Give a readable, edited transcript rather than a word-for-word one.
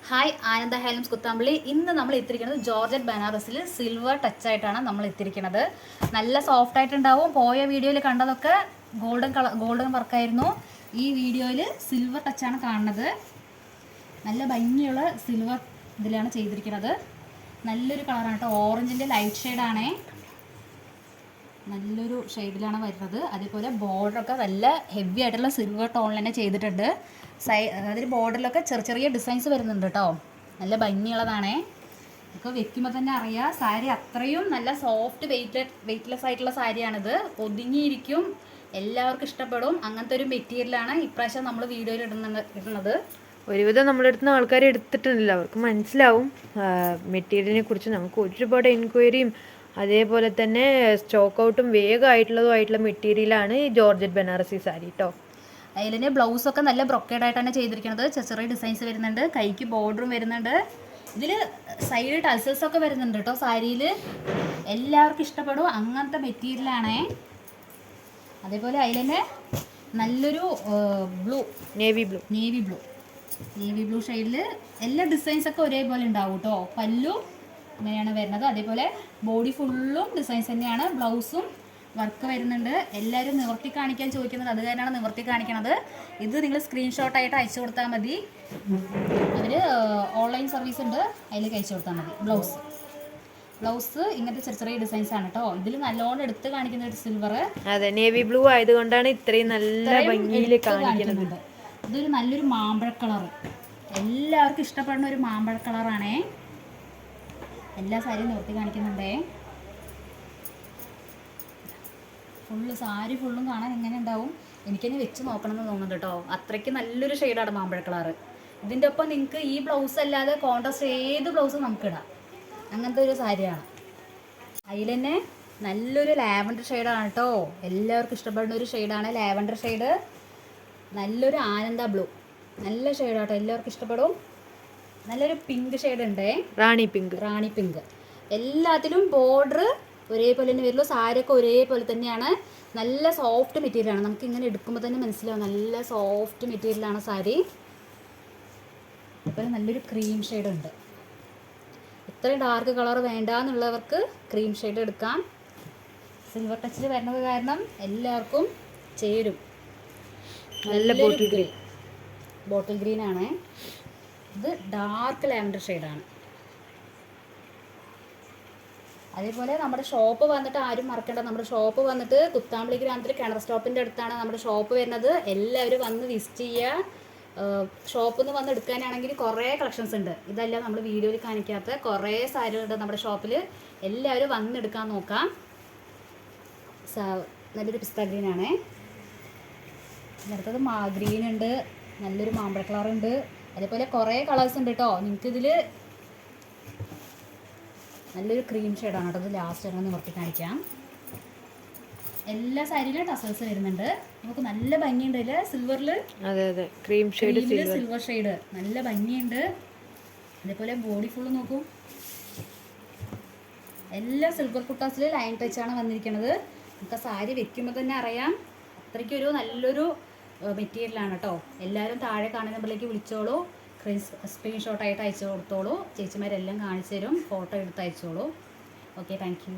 Hi ആനന്ദ ഹാലംസ് കുത്താമ്പള്ളി. ഇന്ന് നമ്മൾ എത്തിയിരിക്കുന്നത് ജോർജറ്റ് ബനാറസിൽ സിൽവർ ടച്ച് ആയിട്ടാണ് നമ്മൾ എത്തിയിരിക്കുന്നത്. നല്ല സോഫ്റ്റ് ആയിട്ടുണ്ടാവും. പോയ വീഡിയോയിൽ കണ്ടതൊക്കെ ഗോൾഡൻ വർക്കായിരുന്നു. ഈ വീഡിയോയിൽ സിൽവർ ടച്ചാണ് കാണുന്നത്. നല്ല ഭംഗിയുള്ള സിൽവർ ഇതിലാണ് ചെയ്തിരിക്കുന്നത്. നല്ലൊരു കളറാണ് കേട്ടോ. ഓറഞ്ചിൻ്റെ ലൈറ്റ് ഷെയ്ഡാണേ. നല്ലൊരു ഷെയ്ഡിലാണ് വരുന്നത്. അതേപോലെ ബോർഡറൊക്കെ നല്ല ഹെവി ആയിട്ടുള്ള സിൽവർ ടോണിൽ തന്നെ ചെയ്തിട്ടുണ്ട്. അതിൽ ബോർഡറിലൊക്കെ ചെറിയ ഡിസൈൻസ് വരുന്നുണ്ട് കേട്ടോ. നല്ല ഭംഗിയുള്ളതാണേ. ഒക്കെ വെക്കുമ്പോൾ തന്നെ അറിയാം സാരി അത്രയും നല്ല സോഫ്റ്റ് വെയ്റ്റ്ലെസ് ആയിട്ടുള്ള സാരിയാണിത്. ഒതുങ്ങിയിരിക്കും, എല്ലാവർക്കും ഇഷ്ടപ്പെടും. അങ്ങനത്തെ ഒരു മെറ്റീരിയലാണ് ഇപ്രാവശ്യം നമ്മൾ വീഡിയോയിൽ ഇടുന്നത്. ഒരുവിധം നമ്മുടെ അടുത്ത് നിന്ന് ആൾക്കാർ എടുത്തിട്ടുണ്ടല്ലോ, അവർക്ക് മനസ്സിലാവും മെറ്റീരിയലിനെ കുറിച്ച്. നമുക്ക് ഒരുപാട് എൻക്വയറിയും അതേപോലെ തന്നെ സ്റ്റോക്ക് ഔട്ടും വേഗമായിട്ടുള്ളതുമായിട്ടുള്ള മെറ്റീരിയലാണ് ഈ ജോർജറ്റ് ബനാറസി സാരി കേട്ടോ. അതിൽ ബ്ലൗസൊക്കെ നല്ല ബ്രൊക്കേഡായിട്ടാണ് ചെയ്തിരിക്കുന്നത്. ചെറിയ ഡിസൈൻസ് വരുന്നുണ്ട്. കൈക്ക് ബോർഡറും വരുന്നുണ്ട്. ഇതിൽ സൈഡ് ടസൽസൊക്കെ വരുന്നുണ്ട് കേട്ടോ. സാരിയിൽ എല്ലാവർക്കും ഇഷ്ടപ്പെടും. അങ്ങനത്തെ മെറ്റീരിയലാണേ. അതേപോലെ അതിൽ തന്നെ നല്ലൊരു നേവി ബ്ലൂ ഷെയ്ഡിൽ എല്ലാ ഡിസൈൻസൊക്കെ ഒരേപോലെ ഉണ്ടാവും കേട്ടോ. പല്ലു ഇങ്ങനെയാണ് വരുന്നത്. അതേപോലെ ബോഡി ഫുള്ളും ഡിസൈൻസ് തന്നെയാണ്. ബ്ലൗസും വർക്ക് വരുന്നുണ്ട്. എല്ലാവരും നിവർത്തി കാണിക്കാൻ ചോദിക്കുന്നത് അത് കാരണമാണ് നിവർത്തി കാണിക്കുന്നത്. ഇത് നിങ്ങൾ സ്ക്രീൻഷോട്ടായിട്ട് അയച്ചു കൊടുത്താൽ മതി. അവർ ഓൺലൈൻ സർവീസ് ഉണ്ട്, അതിലേക്ക് അയച്ചു കൊടുത്താൽ മതി. ബ്ലൗസ് ഇങ്ങനത്തെ ചെറിയ ഡിസൈൻസ് ആണ് കേട്ടോ. ഇതിൽ നല്ലോണം എടുത്ത് കാണിക്കുന്ന ഒരു സിൽവർ. അതെ, നേവി ബ്ലൂ ആയതുകൊണ്ടാണ് ഇത്രയും നല്ല ഭംഗിയിൽ കാണിക്കുന്നത്. ഇതൊരു നല്ലൊരു മാമ്പഴ കളർ, എല്ലാവർക്കും ഇഷ്ടപ്പെടുന്ന ഒരു മാമ്പഴ കളറാണേ. എല്ലാ സാരിയും നിവർത്തി കാണിക്കുന്നുണ്ടേ. സാരി ഫുള്ളും കാണാൻ എങ്ങനെ ഉണ്ടാവും എനിക്കെന്നെ വെച്ച് നോക്കണം എന്ന് തോന്നുന്നുണ്ട് കേട്ടോ. അത്രയ്ക്ക് നല്ലൊരു ഷെയ്ഡാണ് മാമ്പഴ കളറ്. ഇതിൻ്റെ ഒപ്പം നിങ്ങൾക്ക് ഈ ബ്ലൗസ് അല്ലാതെ കോൺട്രാസ്റ്റ് ഏത് ബ്ലൗസും നമുക്കിടാം. അങ്ങനത്തെ ഒരു സാരിയാണ്. അതിൽ തന്നെ നല്ലൊരു ലാവൻഡർ ഷെയ്ഡാണ് കേട്ടോ. എല്ലാവർക്കും ഇഷ്ടപ്പെടുന്ന ഒരു ഷെയ്ഡാണ് ലാവൻഡർ ഷെയ്ഡ്. നല്ലൊരു ആനന്ദ ബ്ലൂ, നല്ല ഷെയ്ഡാട്ടോ. എല്ലാവർക്കും ഇഷ്ടപ്പെടും. നല്ലൊരു പിങ്ക് ഷെയ്ഡ് ഉണ്ട്, റാണി പിങ്ക്. എല്ലാത്തിലും ബോർഡർ ഒരേപോലെ തന്നെ വരുള്ളൂ. സാരിയൊക്കെ ഒരേപോലെ തന്നെയാണ്. നല്ല സോഫ്റ്റ് മെറ്റീരിയലാണ്. നമുക്ക് ഇങ്ങനെ എടുക്കുമ്പോൾ തന്നെ മനസ്സിലാവും നല്ല സോഫ്റ്റ് മെറ്റീരിയലാണ് സാരി. അതുപോലെ നല്ലൊരു ക്രീം ഷെയ്ഡ് ഉണ്ട്. ഇത്രയും ഡാർക്ക് കളർ വേണ്ടാന്നുള്ളവർക്ക് ക്രീം ഷെയ്ഡ് എടുക്കാം. സിൽവർ ടച്ചിൽ വരുന്നത് കാരണം എല്ലാവർക്കും ചേരും. നല്ല ബോട്ടിൽ ഗ്രീൻ ആണ്. ഇത് ഡാർക്ക് ലാവൻഡർ ഷെയ്ഡാണ്. അതേപോലെ നമ്മുടെ ഷോപ്പ് വന്നിട്ട് ആരും മറക്കണ്ട. നമ്മുടെ ഷോപ്പ് വന്നിട്ട് കുത്താമ്പള്ളി ഗ്രാമത്തിൽ കിണർ സ്റ്റോപ്പിൻ്റെ അടുത്താണ് നമ്മുടെ ഷോപ്പ് വരുന്നത്. എല്ലാവരും വന്ന് വിസിറ്റ് ചെയ്യുക. ഷോപ്പിൽ നിന്ന് വന്ന് എടുക്കാനാണെങ്കിൽ കുറേ കളക്ഷൻസ് ഉണ്ട്. ഇതെല്ലാം നമ്മൾ വീഡിയോയിൽ കാണിക്കാത്ത കുറേ സാരികളുണ്ട് നമ്മുടെ ഷോപ്പിൽ. എല്ലാവരും വന്ന് എടുക്കാൻ നോക്കാം. നല്ലൊരു പിസ്ത ഗ്രീനാണേ. അടുത്തത് ഗ്രീൻ ഉണ്ട്, നല്ലൊരു മാമ്പഴ കളറുണ്ട്. അതേപോലെ കുറേ കളേഴ്സ് ഉണ്ട് കേട്ടോ. നിങ്ങൾക്കിതിൽ നല്ലൊരു ക്രീം ഷെയ്ഡാണ് കേട്ടോ. ഇത് ലാസ്റ്റ് അങ്ങനെ നിവർത്തി കാണിക്കാം. എല്ലാ സാരിയിലും ടസൽസ് വരുന്നുണ്ട്. നമുക്ക് നല്ല ഭംഗിയുണ്ട്. ഇതിൽ സിൽവറിൽ ക്രീം ഷെയ്ഡ്, സിൽവർ ഷെയ്ഡ് നല്ല ഭംഗിയുണ്ട്. അതേപോലെ ബോഡി ഫുള്ള് നോക്കൂ. എല്ലാ സിൽവർ കുട്ടാസിൽ ലൈൻ ടച്ചാണ് വന്നിരിക്കുന്നത്. നമുക്ക് സാരി വെക്കുമ്പോൾ തന്നെ അറിയാം അത്രയ്ക്കൊരു നല്ലൊരു മെറ്റീരിയലാണ് കേട്ടോ. എല്ലാവരും താഴെ കാണുന്ന നമ്പറിലേക്ക് വിളിച്ചോളൂ. സ്ക്രീൻഷോട്ടായിട്ട് അയച്ചു കൊടുത്തോളൂ. ചേച്ചിമാരെല്ലാം കാണിച്ചു തരും. ഫോട്ടോ എടുത്ത് അയച്ചോളൂ. Okay, thank U.